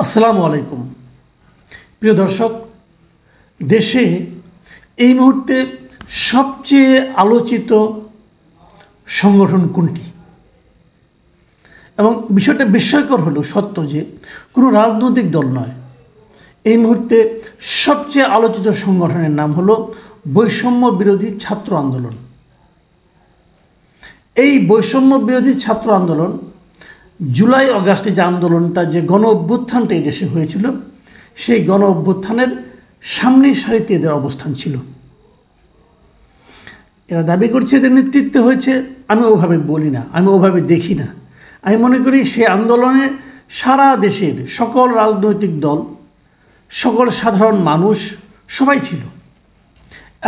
আসসালামু আলাইকুম প্রিয় দর্শক, দেশে এই মুহূর্তে সবচেয়ে আলোচিত সংগঠন কোনটি? এবং বিষয়টা বিস্ময়কর হলো সত্য যে কোনো রাজনৈতিক দল নয়, এই মুহূর্তে সবচেয়ে আলোচিত সংগঠনের নাম হলো বৈষম্য বিরোধী ছাত্র আন্দোলন। এই বৈষম্য বিরোধী ছাত্র আন্দোলন জুলাই আগস্টে যে আন্দোলনটা, যে গণ অভ্যুত্থানটা এই দেশে হয়েছিল, সেই গণ অভ্যুত্থানের সামনের সারিতে এদের অবস্থান ছিল। এরা দাবি করছে এদের নেতৃত্বে হয়েছে, আমি ওভাবে বলি না, আমি ওভাবে দেখি না। আমি মনে করি সেই আন্দোলনে সারা দেশের সকল রাজনৈতিক দল, সকল সাধারণ মানুষ সবাই ছিল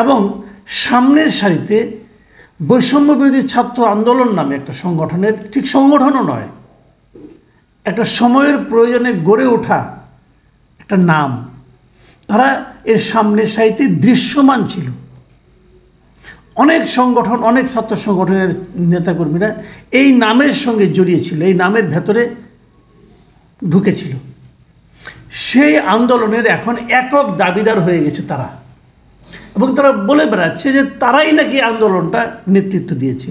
এবং সামনের সারিতে বৈষম্য বিরোধী ছাত্র আন্দোলন নামে একটা সংগঠনের, ঠিক সংগঠনও নয়, একটা সময়ের প্রয়োজনে গড়ে ওঠা একটা নাম, তারা এর সামনের সারিতে দৃশ্যমান ছিল। অনেক সংগঠন, অনেক ছাত্র সংগঠনের নেতাকর্মীরা এই নামের সঙ্গে জড়িয়েছিল, এই নামের ভেতরে ঢুকেছিল। সেই আন্দোলনের এখন একক দাবিদার হয়ে গেছে তারা, এবং তারা বলে বেড়াচ্ছে যে তারাই নাকি আন্দোলনটা নেতৃত্ব দিয়েছে।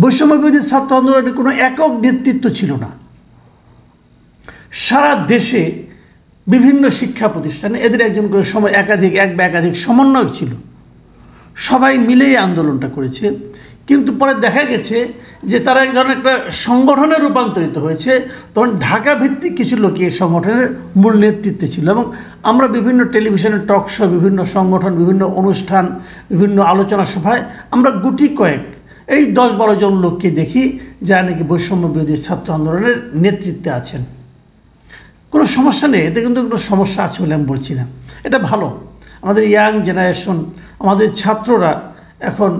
বৈষম্য বিরোধী ছাত্র আন্দোলনের কোনো একক নেতৃত্ব ছিল না। সারা দেশে বিভিন্ন শিক্ষা প্রতিষ্ঠানে এদের একজন করে একাধিক সমন্বয়ক ছিল, সবাই মিলেই আন্দোলনটা করেছে। কিন্তু পরে দেখা গেছে যে তারা এক ধরনের একটা সংগঠনে রূপান্তরিত হয়েছে। তখন ঢাকা ভিত্তিক কিছু লোকই এই সংগঠনের মূল নেতৃত্বে ছিল, এবং আমরা বিভিন্ন টেলিভিশনের টক শো, বিভিন্ন সংগঠন, বিভিন্ন অনুষ্ঠান, বিভিন্ন আলোচনা সভায় আমরা গুটি কয়েক এই 10-12 জন লোককে দেখি যারা নাকি বৈষম্য বিরোধী ছাত্র আন্দোলনের নেতৃত্বে আছেন। কোনো সমস্যা নেই, এতে কিন্তু কোনো সমস্যা আছে বলে আমি বলছি না, এটা ভালো। আমাদের ইয়াং জেনারেশন, আমাদের ছাত্ররা এখন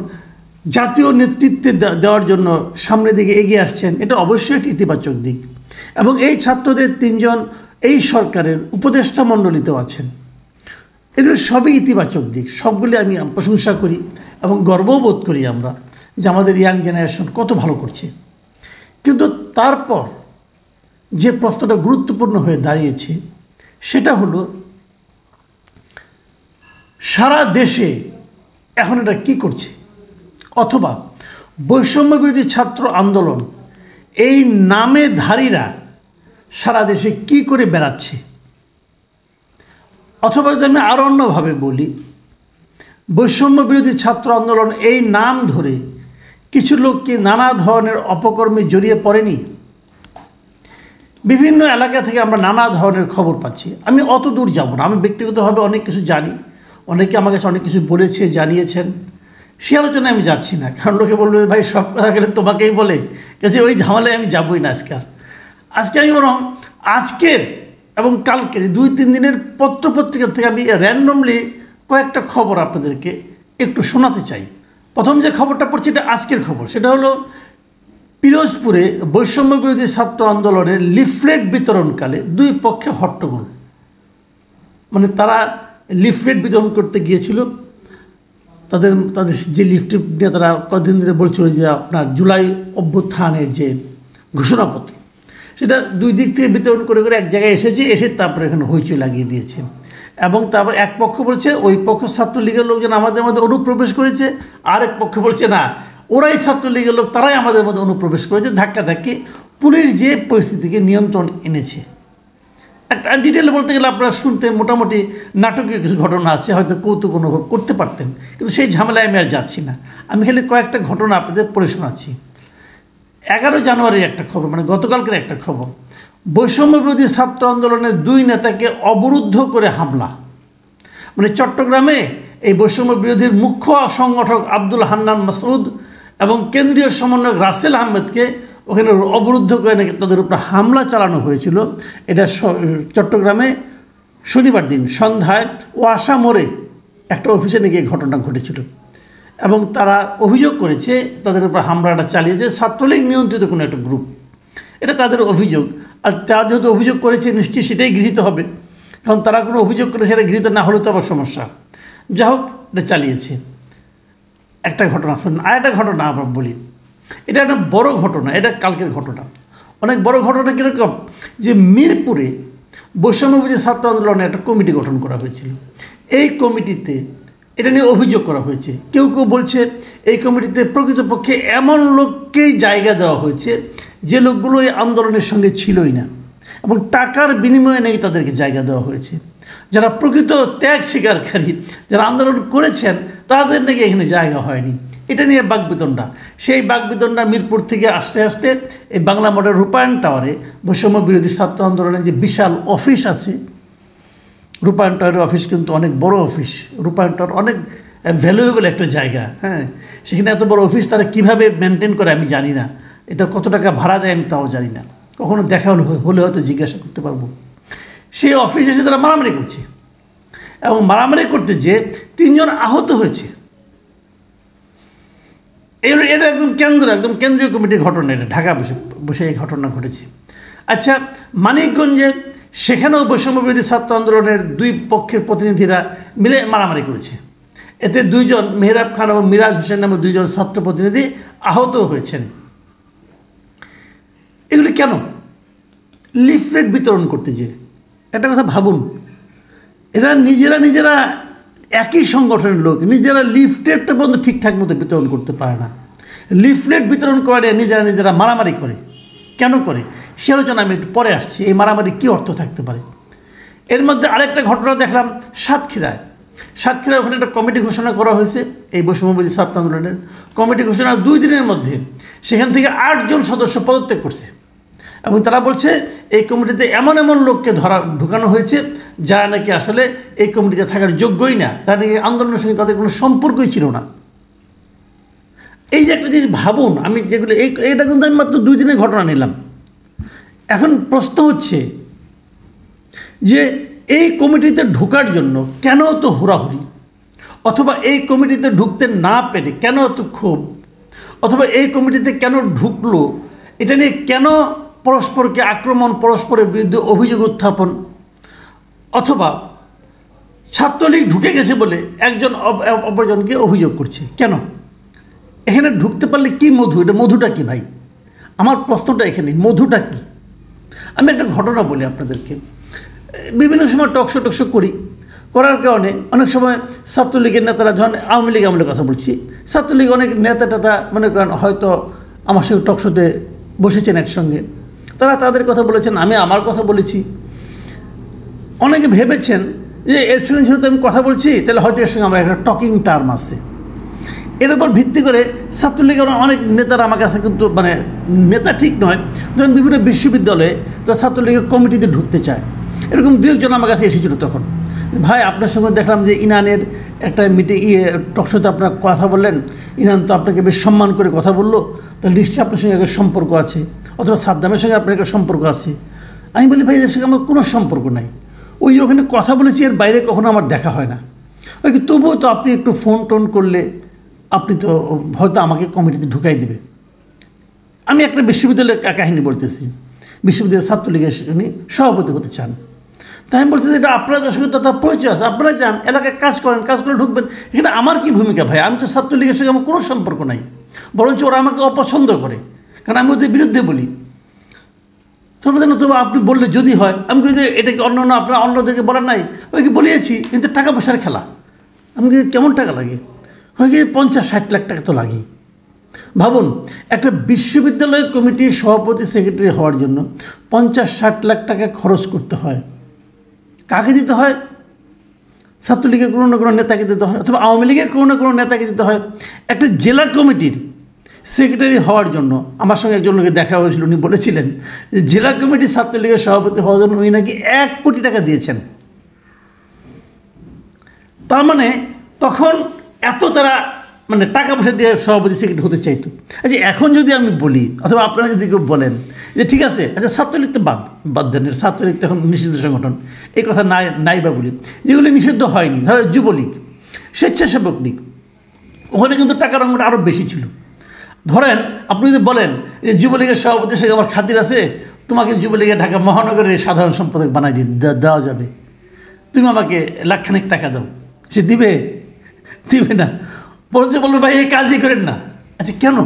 জাতীয় নেতৃত্বে দেওয়ার জন্য সামনের দিকে এগিয়ে আসছেন, এটা অবশ্যই একটি ইতিবাচক দিক। এবং এই ছাত্রদের 3 জন এই সরকারের উপদেষ্টা মণ্ডলীতেও আছেন। এগুলো সবই ইতিবাচক দিক, সবগুলি আমি প্রশংসা করি এবং গর্ববোধ করি আমরা যে আমাদের ইয়াং জেনারেশন কত ভালো করছে। কিন্তু তারপর যে প্রশ্নটা গুরুত্বপূর্ণ হয়ে দাঁড়িয়েছে সেটা হলো, সারা দেশে এখন এটা কী করছে, অথবা বৈষম্য বিরোধী ছাত্র আন্দোলন এই নামেধারীরা সারা দেশে কি করে বেড়াচ্ছে। অথবা যদি আমি আরও অন্যভাবে বলি, বৈষম্য বিরোধী ছাত্র আন্দোলন এই নাম ধরে কিছু লোক কি নানা ধরনের অপকর্মে জড়িয়ে পড়েনি? বিভিন্ন এলাকা থেকে আমরা নানা ধরনের খবর পাচ্ছি। আমি অত দূর যাব না, আমি ব্যক্তিগতভাবে অনেক কিছু জানি, অনেকে আমার কাছে অনেক কিছু বলেছে, জানিয়েছেন, সে আলোচনায় আমি যাচ্ছি না। কারণ লোকে বলবে ভাই সব কথা গেলে তোমাকেই বলে গেছে, ওই ঝামেলায় আমি যাবই না। আজকে আমি বরং আজকের এবং কালকের 2-3 দিনের পত্রপত্রিকা থেকে আমি র্যান্ডমলি কয়েকটা খবর আপনাদেরকে একটু শোনাতে চাই। প্রথম যে খবরটা পড়ছি এটা আজকের খবর, সেটা হলো পিরোজপুরে বৈষম্য বিরোধী ছাত্র আন্দোলনের লিফলেট বিতরণকালে 2 পক্ষে হট্টগোল। মানে তারা লিফলেট বিতরণ করতে গিয়েছিল, তাদের যে লিফলেট নিয়ে তারা কদিন ধরে বলছিল যে আপনার জুলাই অভ্যুত্থানের যে ঘোষণাপত্র, সেটা 2 দিক থেকে বিতরণ করে এক জায়গায় এসে তারপরে এখানে হইচই লাগিয়ে দিয়েছে। এবং তারপর এক পক্ষ বলছে ওই পক্ষ ছাত্রলীগের লোকজন আমাদের মধ্যে অনুপ্রবেশ করেছে, আরেক পক্ষ বলছে না ওরাই ছাত্রলীগের লোক, তারাই আমাদের মধ্যে অনুপ্রবেশ করেছে। ধাক্কাধাক্কি, পুলিশ যে পরিস্থিতিকে নিয়ন্ত্রণ এনেছে। একটা ডিটেলে বলতে গেলে আপনারা শুনতে মোটামুটি নাটকীয় কিছু ঘটনা আছে, হয়তো কৌতুক অনুভব করতে পারতেন, কিন্তু সেই ঝামেলায় আমি আর যাচ্ছি না। আমি খালি কয়েকটা ঘটনা আপনাদের পড়ে শোনাচ্ছি। 11 জানুয়ারির একটা খবর, মানে গতকালকের একটা খবর, বৈষম্য বিরোধী ছাত্র আন্দোলনের 2 নেতাকে অবরুদ্ধ করে হামলা। মানে চট্টগ্রামে এই বৈষম্য বিরোধীর মুখ্য সংগঠক আব্দুল হান্নান মাসুদ এবং কেন্দ্রীয় সমন্বয়ক রাসেল আহমেদকে ওখানে অবরুদ্ধ করে নাকি তাদের উপর হামলা চালানো হয়েছিল। এটা চট্টগ্রামে শনিবার দিন সন্ধ্যায় ওয়াসা মোড়ে একটা অফিসে নাকি ঘটনা ঘটেছিল, এবং তারা অভিযোগ করেছে তাদের উপর হামলাটা চালিয়েছে ছাত্রলীগ নিয়ন্ত্রিত কোনো একটা গ্রুপ। এটা তাদের অভিযোগ, আর তারা যেহেতু অভিযোগ করেছে নিশ্চয়ই সেটাই গৃহীত হবে, কারণ তারা কোনো অভিযোগ করে সেটা গৃহীত না হলে তো আবার সমস্যা। যা হোক, এটা চালিয়েছে একটা ঘটনা। আর একটা ঘটনা আবার বলি, এটা একটা বড় ঘটনা, এটা কালকের ঘটনা, অনেক বড় ঘটনা। কীরকম যে মিরপুরে বৈষম্যবিরোধী ছাত্র আন্দোলনে একটা কমিটি গঠন করা হয়েছিল। এই কমিটিতে এটা নিয়ে অভিযোগ করা হয়েছে। কেউ কেউ বলছে এই কমিটিতে প্রকৃতপক্ষে এমন লোককেই জায়গা দেওয়া হয়েছে যে লোকগুলো এই আন্দোলনের সঙ্গে ছিলই না, এবং টাকার বিনিময়ে নাকি তাদেরকে জায়গা দেওয়া হয়েছে। যারা প্রকৃত ত্যাগ স্বীকারকারী, যারা আন্দোলন করেছেন, তাদের নাকি এখানে জায়গা হয়নি। এটা নিয়ে বাকবিতণ্ডা। সেই বাকবিতণ্ডা মিরপুর থেকে আসতে আসতে এই বাংলা মোড়ের রূপায়ণ টাওয়ারে বৈষম্য বিরোধী ছাত্র আন্দোলনের যে বিশাল অফিস আছে, রূপায়ণ টাওয়ারের অফিস কিন্তু অনেক বড় অফিস। রূপায়ণ টাওয়ার অনেক ভ্যালুয়েবল একটা জায়গা। হ্যাঁ, সেখানে এত বড় অফিস তারা কীভাবে মেনটেন করে আমি জানি না। এটা কত টাকা ভাড়া দেয় আমি তাও জানি না। কখনো দেখা হলে হয়তো জিজ্ঞাসা করতে পারবো। সেই অফিসে এসে তারা মারামারি করছে, এবং মারামারি করতে যে 3 জন আহত হয়েছে। এটা একদম কেন্দ্রীয় কমিটির ঘটনা। এটা ঢাকা বসে এই ঘটনা ঘটেছে। আচ্ছা, মানিকগঞ্জে সেখানেও বৈষম্য বিরোধী ছাত্র আন্দোলনের 2 পক্ষের প্রতিনিধিরা মিলে মারামারি করেছে। এতে 2 জন, মেহরাব খান এবং মিরাজ হোসেন নামে 2 জন ছাত্র প্রতিনিধি আহত হয়েছেন। এগুলি কেন? লিফলেট বিতরণ করতে যে, একটা কথা ভাবুন, এরা নিজেরা একই সংগঠনের লোক, নিজেরা লিফলেটটা পর্যন্ত ঠিকঠাক মতো বিতরণ করতে পারে না। লিফলেট বিতরণ করে নিজেরা মারামারি করে। কেন করে সে আলোচনা আমি একটু পরে আসছি। এই মারামারি কী অর্থ থাকতে পারে? এর মধ্যে আরেকটা ঘটনা দেখলাম সাতক্ষীরায়। ওখানে একটা কমিটি ঘোষণা করা হয়েছে এই বৈষম্যবিরোধী ছাত্র আন্দোলনের। কমিটি ঘোষণা 2 দিনের মধ্যে সেখান থেকে 8 জন সদস্য পদত্যাগ করছে, এবং তারা বলছে এই কমিটিতে এমন লোককে ঢুকানো হয়েছে যারা নাকি আসলে এই কমিটিতে থাকার যোগ্যই না, তারা নাকি আন্দোলনের সঙ্গে তাদের কোনো সম্পর্কই ছিল না। এই যে একটা জিনিস ভাবুন, আমি যেগুলো এইটা কিন্তু আমি মাত্র 2 দিনের ঘটনা নিলাম। এখন প্রশ্ন হচ্ছে যে এই কমিটিতে ঢোকার জন্য কেন তো হুড়াহুড়ি, অথবা এই কমিটিতে ঢুকতে না পেরে কেন তো ক্ষোভ, অথবা এই কমিটিতে কেন ঢুকলো এটা নিয়ে কেন পরস্পরকে আক্রমণ, পরস্পরের বিরুদ্ধে অভিযোগ উত্থাপন, অথবা ছাত্রলীগ ঢুকে গেছে বলে একজন অপরজনকে অভিযোগ করছে কেন? এখানে ঢুকতে পারলে কি মধু? এটা মধুটা কি ভাই? আমার প্রশ্নটা এখানে, মধুটা কি? আমি একটা ঘটনা বলি আপনাদেরকে। বিভিন্ন সময় টকশো করি, করার কারণে অনেক সময় ছাত্রলীগের নেতারা, যখন আওয়ামী লীগ আমলের কথা বলছি, ছাত্রলীগ অনেক নেতা মনে করেন হয়তো আমার সঙ্গে টকশোতে বসেছেন একসঙ্গে, তারা তাদের কথা বলেছেন, আমি আমার কথা বলেছি। অনেকে ভেবেছেন যে এর সঙ্গে যেহেতু আমি কথা বলছি তাহলে হয়তো এর সঙ্গে আমার একটা টকিং টার্ম আছে। এর উপর ভিত্তি করে ছাত্রলীগের অনেক নেতারা আমার কাছে, কিন্তু মানে নেতা ঠিক নয়, যখন বিভিন্ন বিশ্ববিদ্যালয়ে তারা ছাত্রলীগের কমিটিতে ঢুকতে চায়, এরকম 2-1 জন আমার কাছে এসেছিল। তখন ভাই আপনার সঙ্গে দেখলাম যে ইনানের একটা টকশোতে আপনার কথা বললেন, ইনান তো আপনাকে বেশ সম্মান করে কথা বললো, তাহলে নিশ্চয়ই আপনার সঙ্গে একটা সম্পর্ক আছে, অথবা সাদ্দামের সঙ্গে আপনার একটা সম্পর্ক আছে। আমি বলি ভাই এদের সঙ্গে আমার কোনো সম্পর্ক নাই, ওখানে কথা বলেছি, এর বাইরে কখনো আমার দেখা হয় না। তবুও তো আপনি একটু ফোন করলে আপনি তো হয়তো আমাকে কমিটিতে ঢুকাই দেবে। আমি একটা বিশ্ববিদ্যালয়ের কাহিনী বলতেছি। বিশ্ববিদ্যালয়ের ছাত্রলীগের উনি সভাপতি হতে চান। তাই আমি বলছি যে এটা আপনাদের সঙ্গে তো তার পরিচয় আছে, আপনারা যান, এলাকায় কাজ করে ঢুকবেন, এখানে আমার কি ভূমিকা ভাই? আমি তো ছাত্রলীগের সঙ্গে আমার কোনো সম্পর্ক নাই, বরঞ্চ ওরা আমাকে অপছন্দ করে, কারণ আমি ওদের বিরুদ্ধে বলি। তবু আপনি বললে যদি হয়, আমি কি এটাকে আপনারা অন্যদেরকে বলার নাই? কি বলিয়েছি, কিন্তু টাকা পয়সার খেলা। আমি কেমন টাকা লাগে? 50-60 লাখ টাকা তো লাগেই। ভাবুন, একটা বিশ্ববিদ্যালয় কমিটির সভাপতি সেক্রেটারি হওয়ার জন্য 50-60 লাখ টাকা খরচ করতে হয়। কাকে দিতে হয়? ছাত্রলীগের কোনো না কোনো নেতাকে দিতে হয়, অথবা আওয়ামী লীগের কোনো না কোনো নেতাকে দিতে হয়। একটা জেলা কমিটির সেক্রেটারি হওয়ার জন্য আমার সঙ্গে একজন লোকে দেখা হয়েছিল, উনি বলেছিলেন যে জেলা কমিটির ছাত্রলীগের সভাপতি হওয়ার জন্য উনি নাকি 1 কোটি টাকা দিয়েছেন। তার মানে তখন এত তারা টাকা পয়সা দিয়ে সভাপতি সেক্রেটারি হতে চাইতো। আচ্ছা, এখন যদি আমি বলি, অথবা আপনারা যদি কেউ বলেন যে ঠিক আছে, আচ্ছা ছাত্রলীগ তো বাদ দেন, ছাত্রলীগ তো এখন নিষিদ্ধ সংগঠন, এই কথা নাই বা বলি, যেগুলি নিষিদ্ধ হয়নি, ধরো যুবলীগ, স্বেচ্ছাসেবক লীগ, ওখানে কিন্তু টাকার অঙ্কটা আরও বেশি ছিল। ধরেন আপনি যদি বলেন যে যুবলীগের সভাপতির সঙ্গে আমার খাতির আছে, তোমাকে যুবলীগের ঢাকা মহানগরের সাধারণ সম্পাদক বানাই দেওয়া যাবে, তুমি আমাকে লাখখানেক টাকা দাও, সে দিবে না। বলছে বলবে ভাই এই কাজই করেন না। আচ্ছা কেন?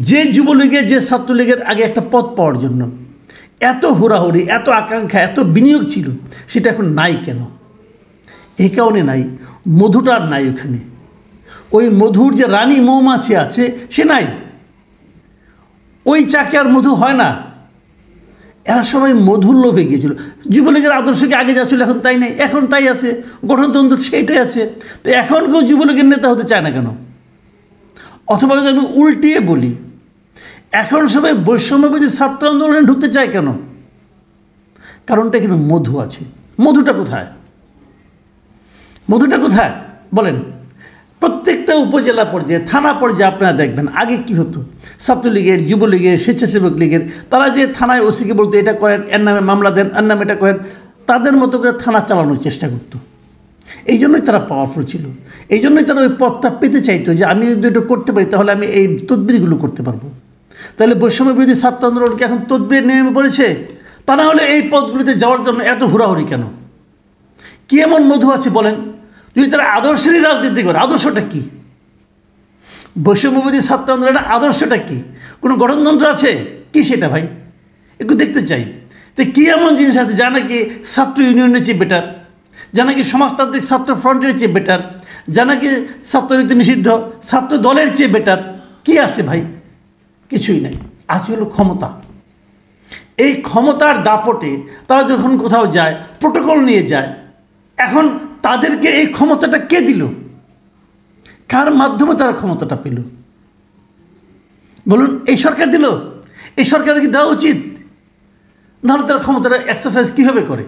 যে যুবলীগের, যে ছাত্রলীগের আগে একটা পদ পাওয়ার জন্য এত হুড়াহুড়ি, এত আকাঙ্ক্ষা, এত বিনিয়োগ ছিল, সেটা এখন নাই কেন? এই কারণে নাই, মধুটা আর নাই ওখানে। ওই মধুর যে রানী মৌমাছি আছে সে নাই, ওই চাকে আর মধু হয় না। এরা সবাই মধুর লোভে গিয়েছিল। যুবলীগের আদর্শকে আগে যা ছিল এখন তাই নেই, এখন তাই আছে, গঠনতন্ত্র সেইটাই আছে। তো এখন কেউ যুবলীগের নেতা হতে চায় না কেন? অথবা যদি আমি উল্টিয়ে বলি, এখন সবাই বৈষম্যবিরোধী ছাত্র আন্দোলনে ঢুকতে চায় কেন? কারণটা এখানে মধু আছে। মধুটা কোথায়? মধুটা কোথায় বলেন? প্রত্যেকটা উপজেলা পর্যায়ে, থানা পর্যায়ে আপনারা দেখবেন আগে কি হতো, ছাত্রলীগের, যুবলীগের, স্বেচ্ছাসেবক লীগের তারা যে থানায় ওসিকে বলতো এটা করেন, এর নামে মামলা দেন, এর নামে এটা করেন, তাদের মতো করে থানা চালানোর চেষ্টা করতো। এই জন্যই তারা পাওয়ারফুল ছিল, এই জন্যই তারা ওই পথটা পেতে চাইতো যে আমি যদি এটা করতে পারি তাহলে আমি এই তদবিরগুলো করতে পারবো। তাহলে বৈষম্য বিরোধী ছাত্র আন্দোলনকে এখন তদবির নেমে পড়েছে। তা না হলে এই পথগুলিতে যাওয়ার জন্য এত হুড়াহুড়ি কেন? কী এমন মধু আছে বলেন? যদি তারা আদর্শেরই রাজনীতি করে, আদর্শটা কি? বৈষম্যবিরোধী ছাত্র আন্দোলনের আদর্শটা কি? কোনো গঠনতন্ত্র আছে কি সেটা ভাই? একটু দেখতে চাই। তো কী এমন জিনিস আছে যা নাকি ছাত্র ইউনিয়নের চেয়ে বেটার, যা নাকি সমাজতান্ত্রিক ছাত্র ফ্রন্টের চেয়ে বেটার, যা নাকি ছাত্রনীতি নিষিদ্ধ ছাত্র দলের চেয়ে বেটার? কি আছে ভাই? কিছুই নাই। আছে হলো ক্ষমতা। এই ক্ষমতার দাপটে তারা যখন কোথাও যায়, প্রোটোকল নিয়ে যায়। এখন তাদেরকে এই ক্ষমতাটা কে দিল? কার মাধ্যমে তারা ক্ষমতাটা পেল বলুন? এই সরকার দিল? এই সরকারের কি দেওয়া উচিত? তাহলে তারা ক্ষমতাটা এক্সারসাইজ কীভাবে করে?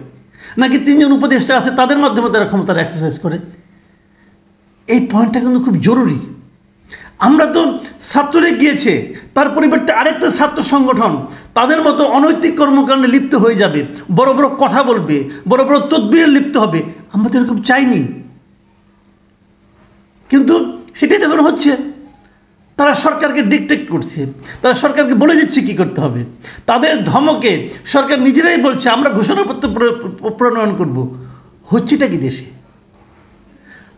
নাকি তিনজন উপদেষ্টা আছে তাদের মাধ্যমে তারা ক্ষমতাটা এক্সারসাইজ করে? এই পয়েন্টটা কিন্তু খুব জরুরি। আমরা তো ছাত্রলীগ গিয়েছে, তার পরিবর্তে আরেকটা ছাত্র সংগঠন তাদের মতো অনৈতিক কর্মকাণ্ডে লিপ্ত হয়ে যাবে, বড় বড় কথা বলবে, বড় বড় তদবিরে লিপ্ত হবে। আমরা তো এরকম চাইনি, কিন্তু সেটাই তখন হচ্ছে। তারা সরকারকে ডিকটেট করছে, তারা সরকারকে বলে দিচ্ছে কী করতে হবে। তাদের ধমকে সরকার নিজেরাই বলছে আমরা ঘোষণাপত্র প্রণয়ন করব। হচ্ছেটা কি দেশে?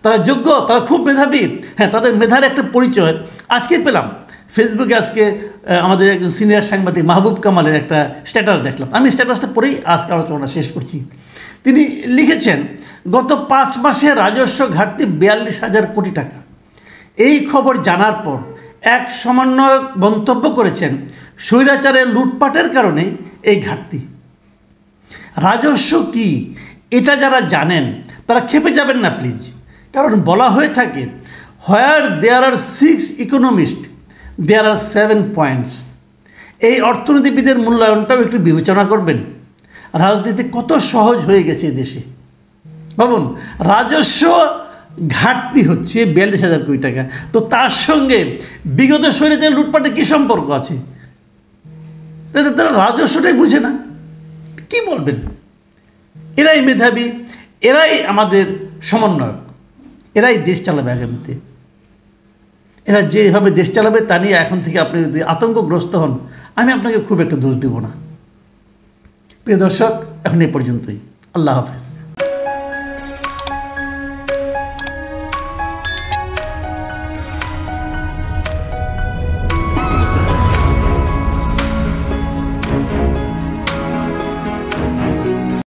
তারা যোগ্য, তারা খুব মেধাবী। হ্যাঁ, তাদের মেধার একটা পরিচয় আজকে পেলাম ফেসবুকে। আজকে আমাদের একজন সিনিয়র সাংবাদিক মাহবুব কামালের একটা স্ট্যাটাস দেখলাম। আমি স্ট্যাটাসটা পরেই আজকে আলোচনা শেষ করছি। তিনি লিখেছেন, গত 5 মাসে রাজস্ব ঘাটতি 42,000 কোটি টাকা। এই খবর জানার পর এক সমন্বয়ক মন্তব্য করেছেন, স্বৈরাচারের লুটপাটের কারণে এই ঘাটতি। রাজস্ব কি এটা যারা জানেন তারা ক্ষেপে যাবেন না প্লিজ। কারণ বলা হয়ে থাকে, হোয়ার দেয়ার আর 6 ইকোনমিস্ট দেয়ার আর 7 পয়েন্টস। এই অর্থনীতিবিদের মূল্যায়নটাও একটু বিবেচনা করবেন। রাজনীতি কত সহজ হয়ে গেছে দেশে ভাবুন। রাজস্ব ঘাটতি হচ্ছে 42,000 কোটি টাকা, তো তার সঙ্গে বিগত স্বৈরাচারের লুটপাটে কী সম্পর্ক আছে? তারা রাজস্বটাই বুঝে না, কি বলবেন? এরাই মেধাবী, এরাই আমাদের সমন্বয়ক, এরাই দেশ চালাবে আগামীতে। এরা যেভাবে দেশ চালাবে তা নিয়ে এখন থেকে আপনি যদি আতঙ্কগ্রস্ত হন, আমি আপনাকে খুব একটা দোষ দেব না। প্রিয় দর্শক, এখন এই পর্যন্তই। আল্লাহ হাফেজ।